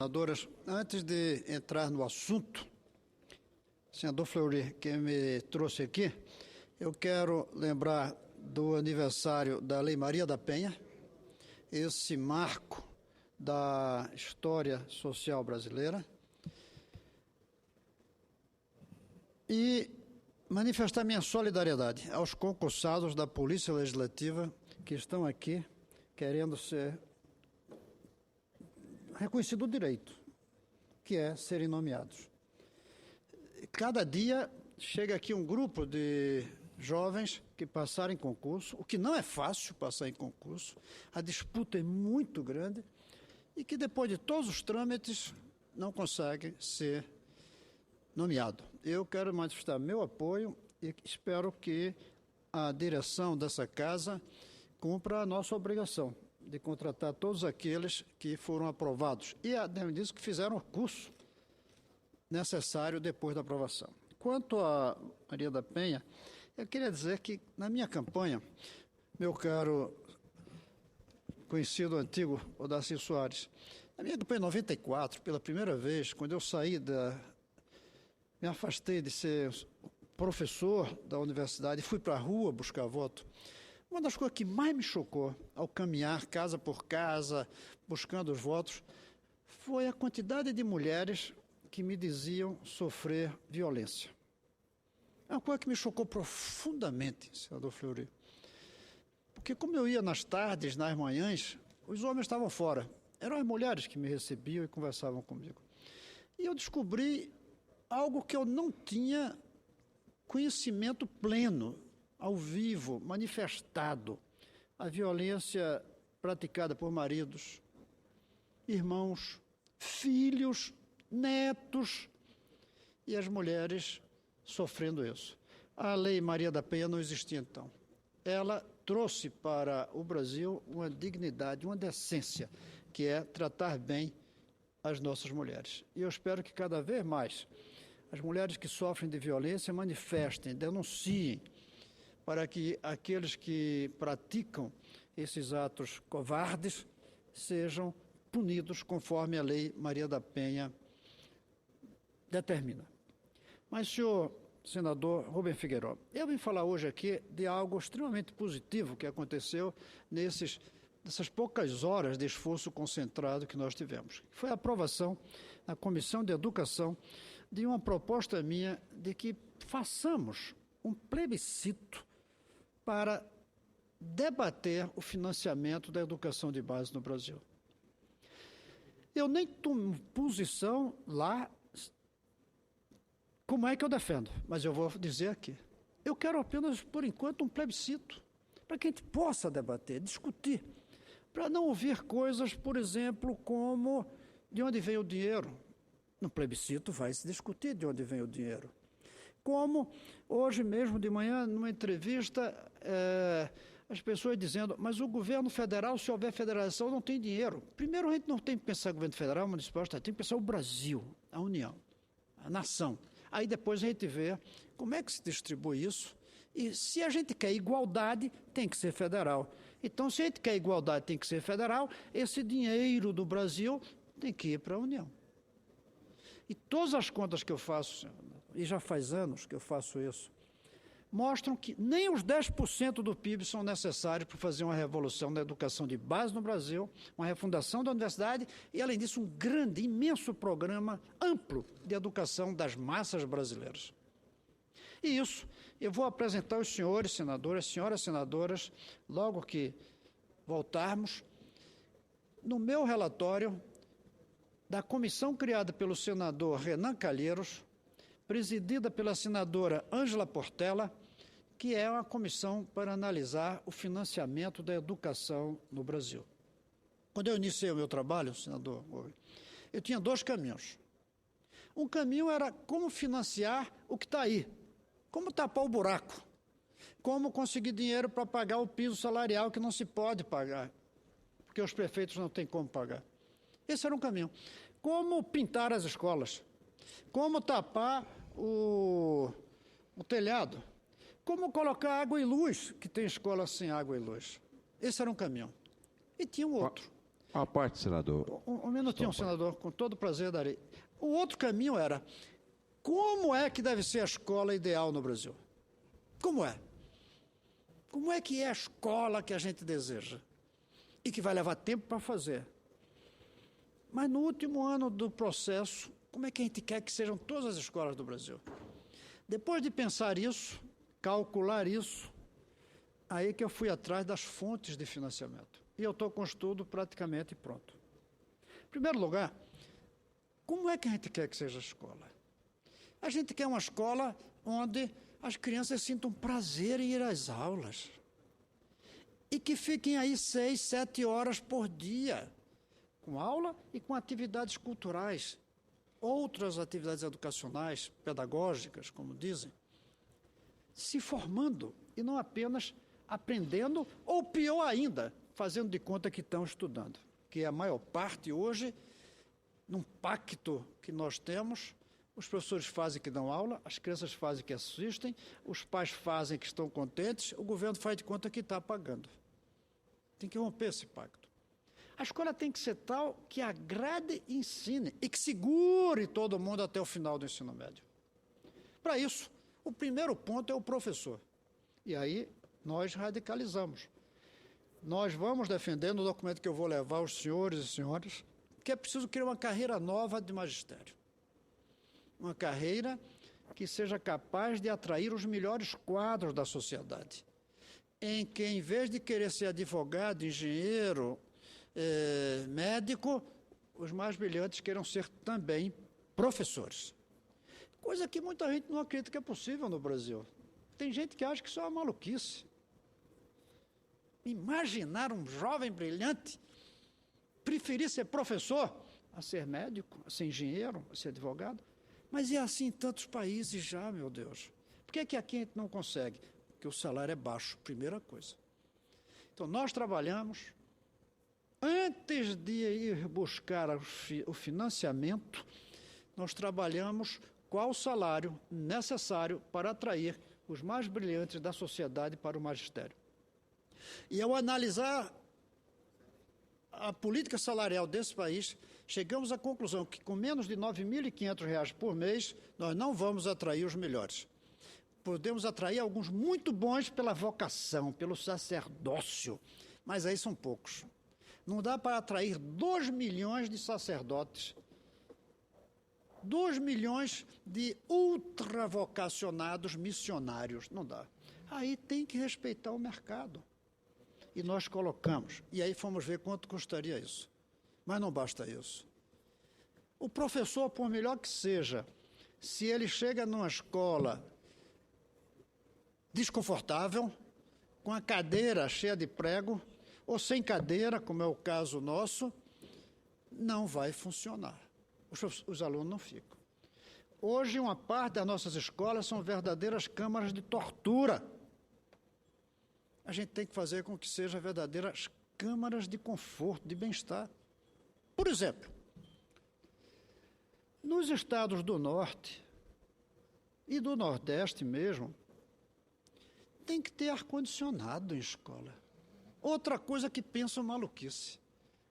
Senadoras, antes de entrar no assunto, senador Fleury, que me trouxe aqui, eu quero lembrar do aniversário da Lei Maria da Penha, esse marco da história social brasileira, e manifestar minha solidariedade aos concursados da Polícia Legislativa que estão aqui querendo ser reconhecido o direito, que é serem nomeados. Cada dia chega aqui um grupo de jovens que passaram em concurso, o que não é fácil passar em concurso, a disputa é muito grande e que depois de todos os trâmites não consegue ser nomeado. Eu quero manifestar meu apoio e espero que a direção dessa casa cumpra a nossa obrigação de contratar todos aqueles que foram aprovados e, além disso, que fizeram o curso necessário depois da aprovação. Quanto a Maria da Penha, eu queria dizer que, na minha campanha, meu caro conhecido antigo Odaci Soares, na minha campanha em 94, pela primeira vez, quando eu me afastei de ser professor da universidade e fui para a rua buscar voto, uma das coisas que mais me chocou ao caminhar casa por casa, buscando os votos, foi a quantidade de mulheres que me diziam sofrer violência. É uma coisa que me chocou profundamente, senador Fleury. Porque como eu ia nas tardes, nas manhãs, os homens estavam fora. Eram as mulheres que me recebiam e conversavam comigo. E eu descobri algo que eu não tinha conhecimento pleno, ao vivo, manifestado, a violência praticada por maridos, irmãos, filhos, netos e as mulheres sofrendo isso. A Lei Maria da Penha não existia então. Ela trouxe para o Brasil uma dignidade, uma decência, que é tratar bem as nossas mulheres. E eu espero que cada vez mais as mulheres que sofrem de violência manifestem, denunciem, para que aqueles que praticam esses atos covardes sejam punidos conforme a Lei Maria da Penha determina. Mas, senhor senador Rubem Figueiredo, eu vim falar hoje aqui de algo extremamente positivo que aconteceu nessas poucas horas de esforço concentrado que nós tivemos. Foi a aprovação na Comissão de Educação de uma proposta minha de que façamos um plebiscito para debater o financiamento da educação de base no Brasil. Eu nem tomo posição lá como é que eu defendo, mas eu vou dizer aqui. Eu quero apenas, por enquanto, um plebiscito, para que a gente possa debater, discutir, para não ouvir coisas, por exemplo, como de onde vem o dinheiro. No plebiscito vai se discutir de onde vem o dinheiro. Como hoje mesmo de manhã, numa entrevista, as pessoas dizendo, mas o governo federal, se houver federação, não tem dinheiro. Primeiro, a gente não tem que pensar governo federal, municipal, tem que pensar o Brasil, a União, a nação. Aí depois a gente vê como é que se distribui isso. E se a gente quer igualdade, tem que ser federal. Então, se a gente quer igualdade, tem que ser federal, esse dinheiro do Brasil tem que ir para a União. E todas as contas que eu faço, e já faz anos que eu faço isso, mostram que nem os 10% do PIB são necessários para fazer uma revolução da educação de base no Brasil, uma refundação da universidade e, além disso, um grande, imenso programa amplo de educação das massas brasileiras. E isso eu vou apresentar aos senhores senadores, senhoras senadoras, logo que voltarmos, no meu relatório da comissão criada pelo senador Renan Calheiros, presidida pela senadora Ângela Portela, que é uma comissão para analisar o financiamento da educação no Brasil. Quando eu iniciei o meu trabalho, senador, eu tinha dois caminhos. Um caminho era como financiar o que está aí, como tapar o buraco, como conseguir dinheiro para pagar o piso salarial que não se pode pagar, porque os prefeitos não têm como pagar. Esse era um caminho. Como pintar as escolas, como tapar o telhado, como colocar água e luz, que tem escola sem água e luz. Esse era um caminho. E tinha um outro. À parte, senador. Um minutinho, senador, com todo prazer darei. O outro caminho era, como é que deve ser a escola ideal no Brasil? Como é? Como é que é a escola que a gente deseja? E que vai levar tempo para fazer. Mas no último ano do processo, como é que a gente quer que sejam todas as escolas do Brasil? Depois de pensar isso, calcular isso, aí que eu fui atrás das fontes de financiamento. E eu estou com o estudo praticamente pronto. Em primeiro lugar, como é que a gente quer que seja a escola? A gente quer uma escola onde as crianças sintam prazer em ir às aulas. E que fiquem aí 6, 7 horas por dia, com aula e com atividades culturais, outras atividades educacionais, pedagógicas, como dizem, se formando e não apenas aprendendo, ou pior ainda, fazendo de conta que estão estudando, que a maior parte hoje, num pacto que nós temos, os professores fazem que dão aula, as crianças fazem que assistem, os pais fazem que estão contentes, o governo faz de conta que está pagando. Tem que romper esse pacto. A escola tem que ser tal que agrade e ensine e que segure todo mundo até o final do ensino médio. Para isso, o primeiro ponto é o professor. E aí nós radicalizamos. Nós vamos defender no documento que eu vou levar aos senhores e senhoras que é preciso criar uma carreira nova de magistério. Uma carreira que seja capaz de atrair os melhores quadros da sociedade. Em que, em vez de querer ser advogado, engenheiro, médico, os mais brilhantes queiram ser também professores. Coisa que muita gente não acredita que é possível no Brasil. Tem gente que acha que isso é uma maluquice. Imaginar um jovem brilhante preferir ser professor a ser médico, a ser engenheiro, a ser advogado. Mas é assim em tantos países já, meu Deus. Por que aqui a gente não consegue? Porque o salário é baixo, primeira coisa. Então, nós trabalhamos, antes de ir buscar o financiamento, nós trabalhamos qual o salário necessário para atrair os mais brilhantes da sociedade para o magistério. E ao analisar a política salarial desse país, chegamos à conclusão que com menos de R$ 9.500 por mês, nós não vamos atrair os melhores. Podemos atrair alguns muito bons pela vocação, pelo sacerdócio, mas aí são poucos. Não dá para atrair 2 milhões de sacerdotes, 2 milhões de ultravocacionados missionários, não dá. Aí tem que respeitar o mercado. E nós colocamos, e aí fomos ver quanto custaria isso. Mas não basta isso. O professor, por melhor que seja, se ele chega numa escola desconfortável, com a cadeira cheia de prego, ou sem cadeira, como é o caso nosso, não vai funcionar. Os alunos não ficam. Hoje, uma parte das nossas escolas são verdadeiras câmaras de tortura. A gente tem que fazer com que sejam verdadeiras câmaras de conforto, de bem-estar. Por exemplo, nos estados do Norte e do Nordeste mesmo, tem que ter ar-condicionado em escola. Outra coisa que pensam maluquice.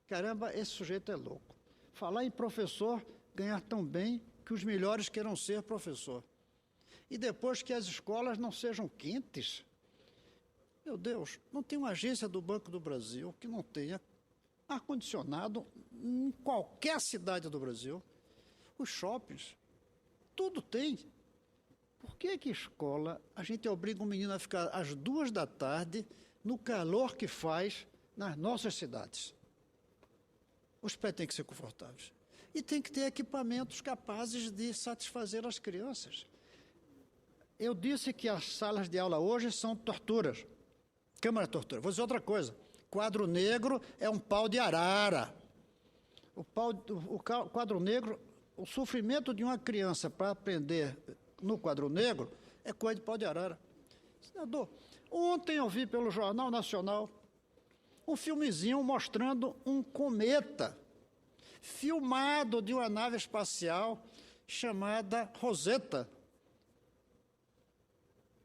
Caramba, esse sujeito é louco. Falar em professor, ganhar tão bem que os melhores queiram ser professor. E depois que as escolas não sejam quentes. Meu Deus, não tem uma agência do Banco do Brasil que não tenha ar-condicionado em qualquer cidade do Brasil. Os shoppings, tudo tem. Por que escola a gente obriga um menino a ficar às 2 da tarde no calor que faz nas nossas cidades? Os pés têm que ser confortáveis. E tem que ter equipamentos capazes de satisfazer as crianças. Eu disse que as salas de aula hoje são torturas. Câmara de tortura. Vou dizer outra coisa. Quadro negro é um pau de arara. O quadro negro, o sofrimento de uma criança para aprender no quadro negro é coisa de pau de arara. Senador, ontem eu vi pelo Jornal Nacional um filmezinho mostrando um cometa filmado de uma nave espacial chamada Rosetta.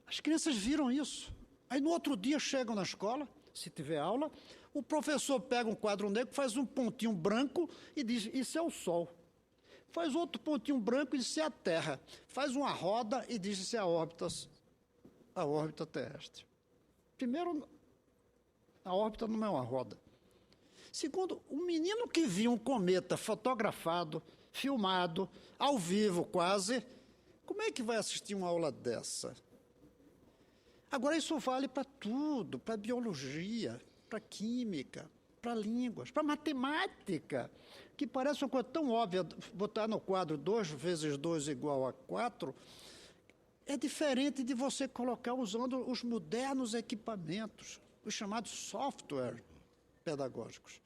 As crianças viram isso. Aí no outro dia chegam na escola, se tiver aula, O professor pega um quadro negro, faz um pontinho branco e diz, isso é o Sol. Faz outro pontinho branco e diz, isso é a Terra. Faz uma roda e diz, isso é a órbita terrestre. Primeiro, a órbita não é uma roda. Segundo, o menino que viu um cometa fotografado, filmado, ao vivo quase, como é que vai assistir uma aula dessa? Agora, isso vale para tudo, para biologia, para química, para línguas, para matemática, que parece uma coisa tão óbvia, botar no quadro 2 vezes 2 igual a 4, é diferente de você colocar usando os modernos equipamentos, os chamados software pedagógicos.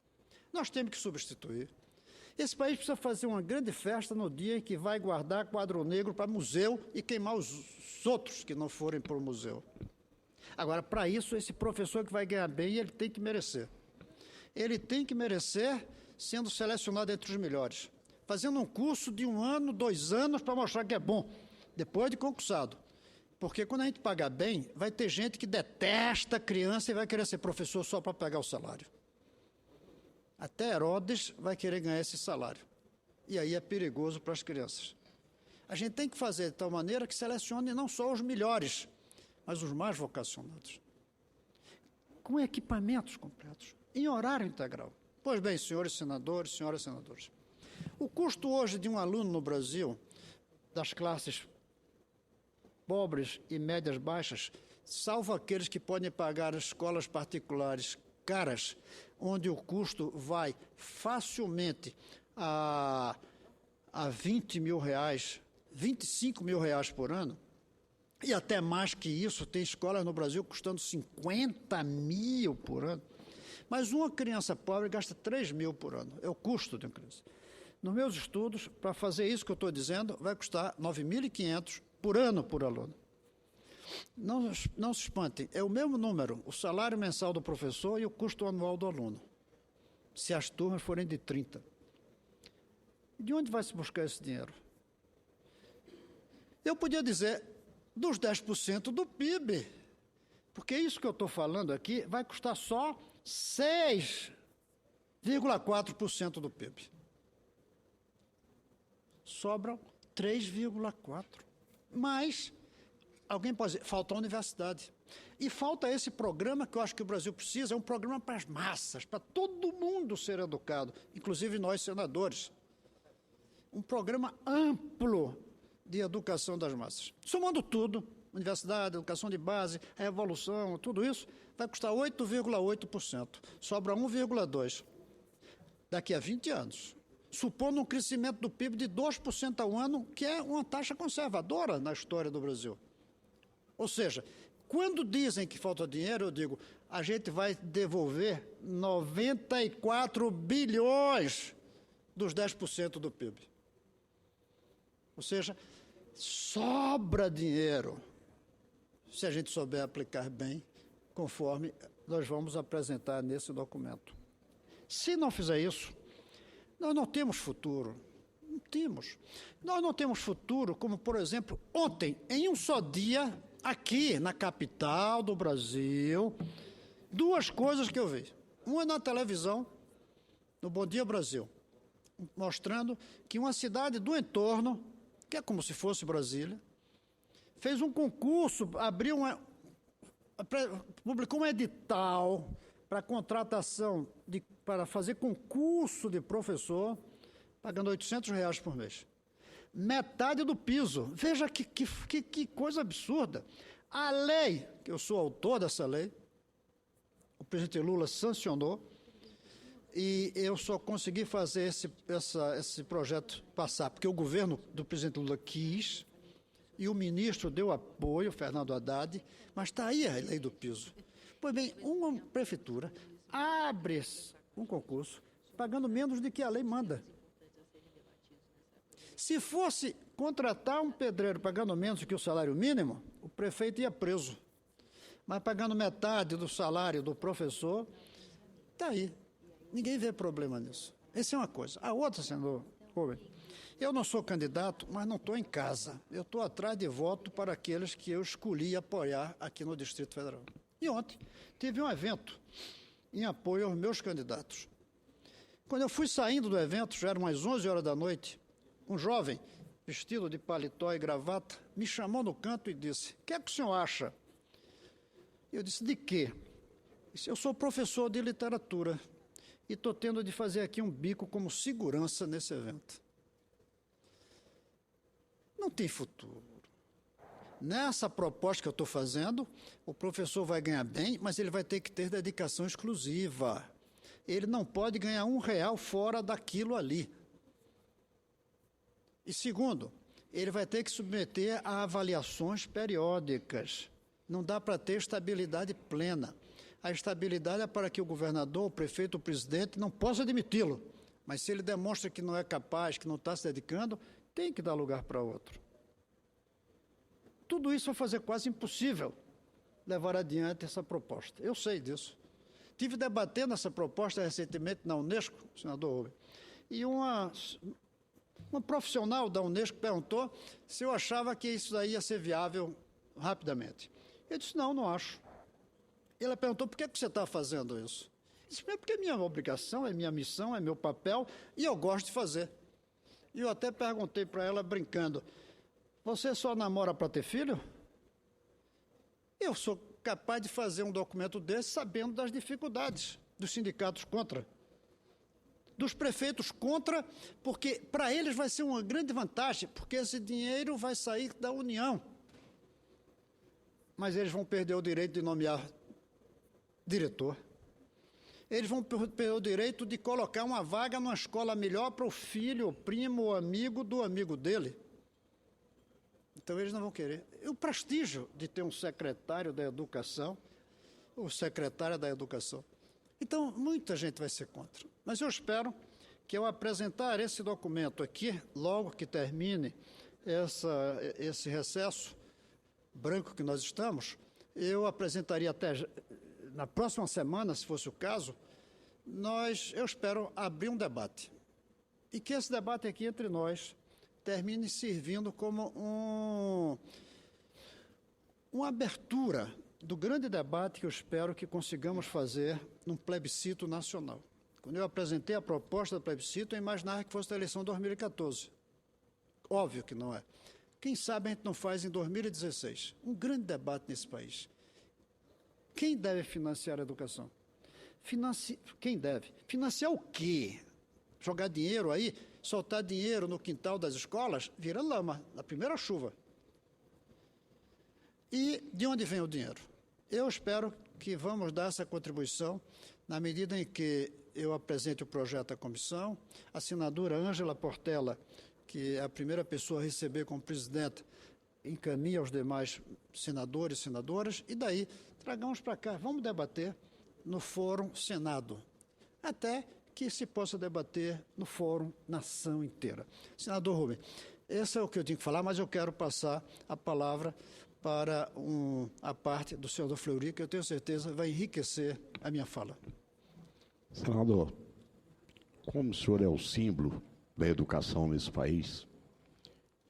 Nós temos que substituir. Esse país precisa fazer uma grande festa no dia em que vai guardar quadro negro para museu e queimar os outros que não forem para o museu. Agora, para isso, esse professor que vai ganhar bem, ele tem que merecer. Ele tem que merecer sendo selecionado entre os melhores, fazendo um curso de 1 ano, 2 anos, para mostrar que é bom, depois de concursado. Porque quando a gente pagar bem, vai ter gente que detesta a criança e vai querer ser professor só para pegar o salário. Até Herodes vai querer ganhar esse salário. E aí é perigoso para as crianças. A gente tem que fazer de tal maneira que selecione não só os melhores, mas os mais vocacionados. Com equipamentos completos, em horário integral. Pois bem, senhores senadores, senhoras senadoras, o custo hoje de um aluno no Brasil, das classes pobres e médias baixas, salvo aqueles que podem pagar escolas particulares caras, onde o custo vai facilmente a 20 mil reais, 25 mil reais por ano, e até mais que isso, tem escolas no Brasil custando 50 mil por ano. Mas uma criança pobre gasta 3 mil por ano, é o custo de uma criança. Nos meus estudos, para fazer isso que eu estou dizendo, vai custar 9.500 por ano por aluno. Não se espantem, é o mesmo número, o salário mensal do professor e o custo anual do aluno, se as turmas forem de 30. De onde vai se buscar esse dinheiro? Eu podia dizer, dos 10% do PIB, porque isso que eu estou falando aqui vai custar só 6,4% do PIB. Sobram 3,4%. Mas alguém pode dizer, falta a universidade. E falta esse programa que eu acho que o Brasil precisa, é um programa para as massas, para todo mundo ser educado, inclusive nós senadores. Um programa amplo de educação das massas. Somando tudo, universidade, educação de base, a evolução, tudo isso, vai custar 8,8%. Sobra 1,2% daqui a 20 anos. Supondo um crescimento do PIB de 2% ao ano, que é uma taxa conservadora na história do Brasil. Ou seja, quando dizem que falta dinheiro, eu digo, a gente vai devolver 94 bilhões dos 10% do PIB. Ou seja, sobra dinheiro, se a gente souber aplicar bem, conforme nós vamos apresentar nesse documento. Se não fizer isso, nós não temos futuro. Não temos. Nós não temos futuro, como, por exemplo, ontem, em um só dia, aqui na capital do Brasil, 2 coisas que eu vi. Uma na televisão, no Bom Dia Brasil, mostrando que uma cidade do entorno, que é como se fosse Brasília, fez um concurso, publicou um edital para contratação, para fazer concurso de professor, pagando R$800 por mês. Metade do piso. Veja que coisa absurda. A lei, que eu sou autor dessa lei, o presidente Lula sancionou, e eu só consegui fazer esse projeto passar, porque o governo do presidente Lula quis, e o ministro deu apoio, Fernando Haddad, mas está aí a lei do piso. Pois bem, uma prefeitura abre um concurso pagando menos do que a lei manda. Se fosse contratar um pedreiro pagando menos do que o salário mínimo, o prefeito ia preso. Mas pagando metade do salário do professor, está aí. Ninguém vê problema nisso. Essa é uma coisa. A outra, senador Rubem, eu não sou candidato, mas não estou em casa. Eu estou atrás de voto para aqueles que eu escolhi apoiar aqui no Distrito Federal. E ontem teve um evento em apoio aos meus candidatos. Quando eu fui saindo do evento, já eram umas 11 horas da noite, um jovem, vestido de paletó e gravata, me chamou no canto e disse: "O que é que o senhor acha?" Eu disse: "De quê?" Ele disse: "Eu sou professor de literatura e estou tendo de fazer aqui um bico como segurança nesse evento. Não tem futuro. Nessa proposta que eu estou fazendo, o professor vai ganhar bem, mas ele vai ter que ter dedicação exclusiva. Ele não pode ganhar R$1 fora daquilo ali. E segundo, ele vai ter que submeter a avaliações periódicas. Não dá para ter estabilidade plena. A estabilidade é para que o governador, o prefeito, o presidente não possa demiti-lo. Mas se ele demonstra que não é capaz, que não está se dedicando, tem que dar lugar para outro. Tudo isso vai fazer quase impossível levar adiante essa proposta. Eu sei disso. Tive debatendo essa proposta recentemente na Unesco, senador Rubem, e uma profissional da Unesco perguntou se eu achava que isso daí ia ser viável rapidamente. Eu disse: não acho. Ela perguntou: por que você está fazendo isso? Eu disse: porque é minha obrigação, é minha missão, é meu papel, e eu gosto de fazer. E eu até perguntei para ela, brincando: você só namora para ter filho? Eu sou capaz de fazer um documento desse sabendo das dificuldades dos sindicatos contra, dos prefeitos contra, porque para eles vai ser uma grande vantagem, porque esse dinheiro vai sair da União. Mas eles vão perder o direito de nomear diretor. Eles vão perder o direito de colocar uma vaga numa escola melhor para o filho, o primo, o amigo do amigo dele. Então, eles não vão querer. E o prestígio de ter um secretário da Educação, ou secretária da Educação. Então, muita gente vai ser contra. Mas eu espero que, ao apresentar esse documento aqui, logo que termine esse recesso branco que nós estamos, eu apresentaria até na próxima semana, se fosse o caso, eu espero abrir um debate. E que esse debate aqui entre nós termine servindo como uma abertura do grande debate que eu espero que consigamos fazer num plebiscito nacional. Quando eu apresentei a proposta do plebiscito, eu imaginava que fosse da eleição de 2014. Óbvio que não é. Quem sabe a gente não faz em 2016. Um grande debate nesse país. Quem deve financiar a educação? Quem deve? Financiar o quê? Jogar dinheiro aí? Soltar dinheiro no quintal das escolas? Vira lama, na primeira chuva. E de onde vem o dinheiro? Eu espero que vamos dar essa contribuição na medida em que eu apresente o projeto à comissão, a senadora Ângela Portela, que é a primeira pessoa a receber como presidente, encaminha aos demais senadores e senadoras, e daí tragamos para cá, vamos debater no Fórum Senado, até que se possa debater no Fórum Nação inteira. Senador Rubem, esse é o que eu tinha que falar, mas eu quero passar a palavra para a parte do senador Fleury, que eu tenho certeza vai enriquecer a minha fala. Senador, como o senhor é o símbolo da educação nesse país,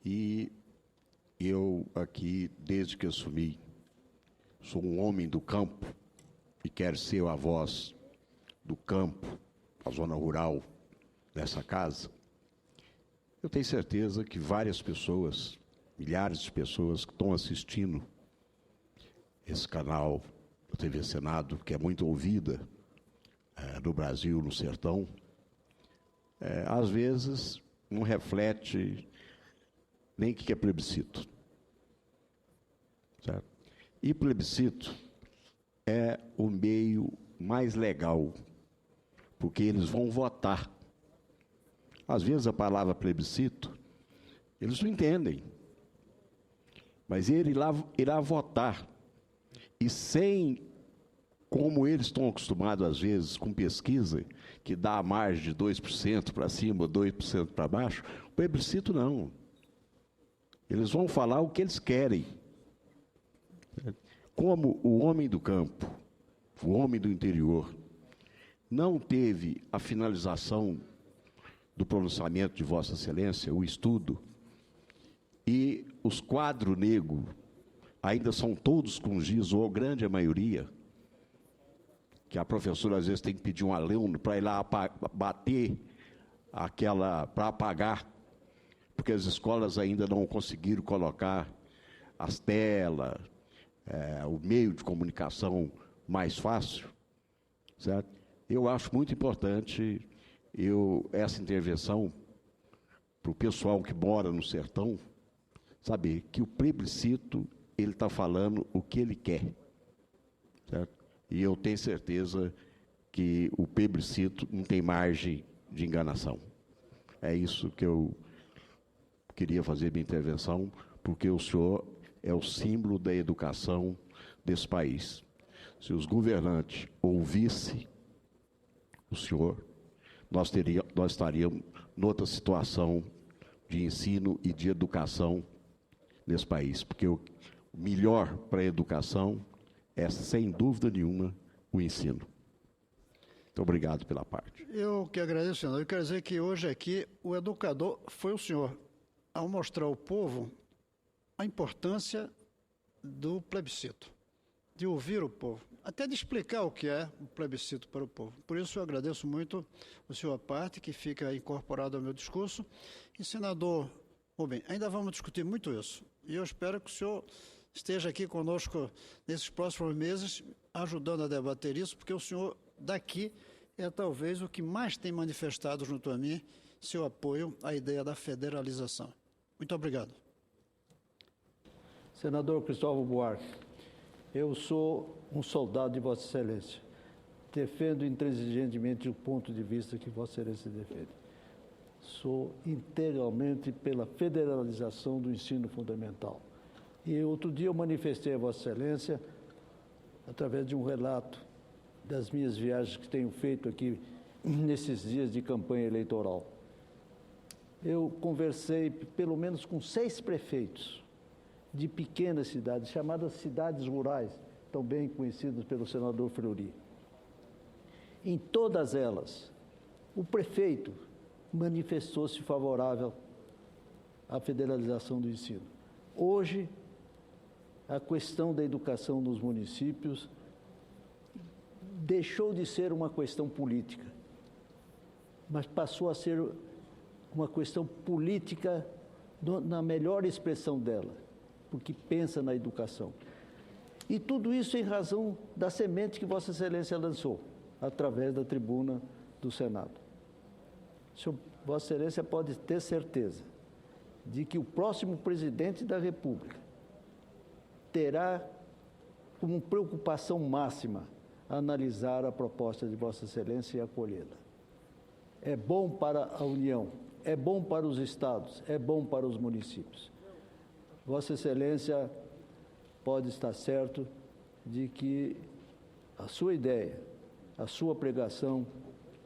e eu aqui, desde que assumi, sou um homem do campo e quero ser a voz do campo, a zona rural dessa casa, eu tenho certeza que várias pessoas, milhares de pessoas que estão assistindo esse canal da TV Senado, que é muito ouvida no Brasil, no sertão, às vezes não reflete nem o que é plebiscito. Certo? E plebiscito é o meio mais legal, porque eles vão votar. Às vezes a palavra plebiscito, eles não entendem, mas ele irá votar, e sem, como eles estão acostumados às vezes com pesquisa, que dá a margem de 2% para cima, 2% para baixo, o plebiscito não. Eles vão falar o que eles querem. Como o homem do campo, o homem do interior, não teve a finalização do pronunciamento de Vossa Excelência, o estudo, e os quadros negros ainda são todos com giz, ou a grande maioria, que a professora às vezes tem que pedir um aluno para ir lá bater para apagar, porque as escolas ainda não conseguiram colocar as telas, o meio de comunicação mais fácil, certo? Eu acho muito importante essa intervenção para o pessoal que mora no sertão saber que o plebiscito ele está falando o que ele quer, certo? E eu tenho certeza que o plebiscito não tem margem de enganação. É isso que eu queria fazer minha intervenção, porque o senhor é o símbolo da educação desse país. Se os governantes ouvissem o senhor, nós estaríamos noutra situação de ensino e de educação nesse país, porque o melhor para a educação é, sem dúvida nenhuma, o ensino. Muito obrigado pela parte. Eu que agradeço, senador. Eu quero dizer que hoje aqui o educador foi o senhor, ao mostrar ao povo a importância do plebiscito, de ouvir o povo, até de explicar o que é o plebiscito para o povo. Por isso eu agradeço muito o senhor à parte, que fica incorporado ao meu discurso. E, senador Rubem, ainda vamos discutir muito isso. E eu espero que o senhor esteja aqui conosco nesses próximos meses, ajudando a debater isso, porque o senhor daqui é talvez o que mais tem manifestado junto a mim seu apoio à ideia da federalização. Muito obrigado. Senador Cristóvão Buarque, eu sou um soldado de Vossa Excelência. Defendo intransigentemente o ponto de vista que Vossa Excelência defende. Sou integralmente pela federalização do ensino fundamental. E outro dia eu manifestei a Vossa Excelência, através de um relato das minhas viagens que tenho feito aqui nesses dias de campanha eleitoral. Eu conversei pelo menos com 6 prefeitos de pequenas cidades, chamadas cidades rurais, tão bem conhecidas pelo senador Fleury. Em todas elas, o prefeito manifestou-se favorável à federalização do ensino. Hoje, a questão da educação nos municípios deixou de ser uma questão política, mas passou a ser uma questão política na melhor expressão dela, porque pensa na educação. E tudo isso em razão da semente que Vossa Excelência lançou, através da tribuna do Senado. Vossa Excelência pode ter certeza de que o próximo presidente da República terá como preocupação máxima analisar a proposta de Vossa Excelência e acolhê-la. É bom para a União, é bom para os estados, é bom para os municípios. Vossa Excelência pode estar certo de que a sua ideia, a sua pregação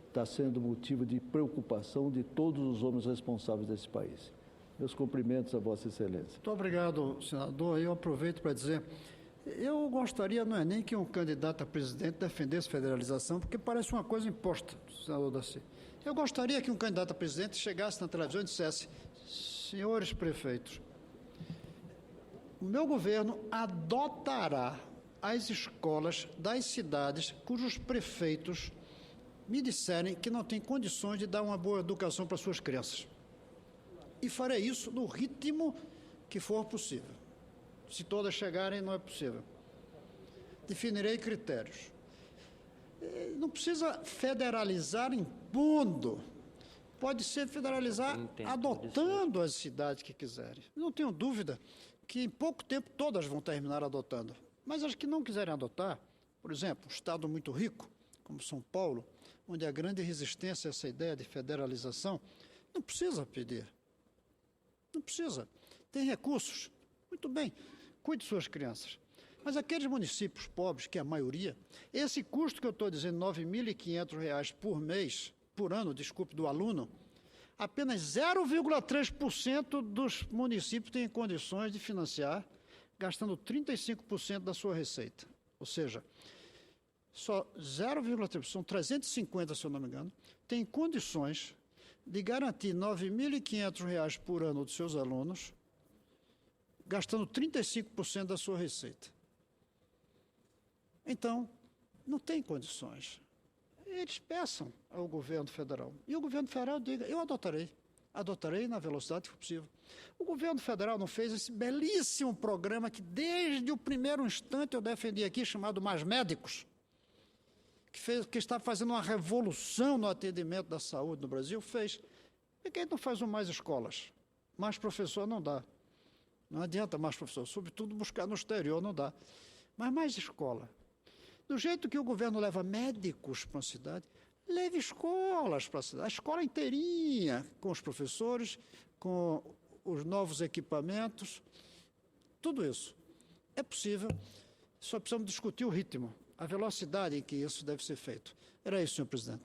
está sendo motivo de preocupação de todos os homens responsáveis desse país. Meus cumprimentos a Vossa Excelência. Muito obrigado, senador. Eu aproveito para dizer, eu gostaria, não é nem que um candidato a presidente defendesse federalização, porque parece uma coisa imposta, senador Daci. Eu gostaria que um candidato a presidente chegasse na televisão e dissesse: senhores prefeitos, o meu governo adotará as escolas das cidades cujos prefeitos me disserem que não têm condições de dar uma boa educação para suas crianças. E farei isso no ritmo que for possível. Se todas chegarem, não é possível. Definirei critérios. Não precisa federalizar impondo. Pode ser federalizar adotando as cidades que quiserem. Não tenho dúvida que em pouco tempo todas vão terminar adotando. Mas as que não quiserem adotar, por exemplo, um estado muito rico, como São Paulo, onde há grande resistência a essa ideia de federalização, não precisa pedir. Não precisa. Tem recursos. Muito bem, cuide de suas crianças. Mas aqueles municípios pobres, que é a maioria, esse custo que eu estou dizendo, R$ 9.500 por mês, por ano, desculpe, do aluno, apenas 0,3% dos municípios têm condições de financiar, gastando 35% da sua receita. Ou seja, só 0,3%, são 350, se eu não me engano, têm condições de garantir R$ 9.500 por ano dos seus alunos, gastando 35% da sua receita. Então, não tem condições, eles peçam ao governo federal. E o governo federal diga, eu adotarei na velocidade que for possível. O governo federal não fez esse belíssimo programa que desde o primeiro instante eu defendi aqui, chamado Mais Médicos, que está fazendo uma revolução no atendimento da saúde no Brasil, fez. Por que não faz mais escolas? Mais professor não dá. Não adianta mais professor, sobretudo buscar no exterior não dá. Mas mais escola. Do jeito que o governo leva médicos para a cidade, leve escolas para a cidade, a escola inteirinha, com os professores, com os novos equipamentos, tudo isso. É possível, só precisamos discutir o ritmo, a velocidade em que isso deve ser feito. Era isso, senhor presidente.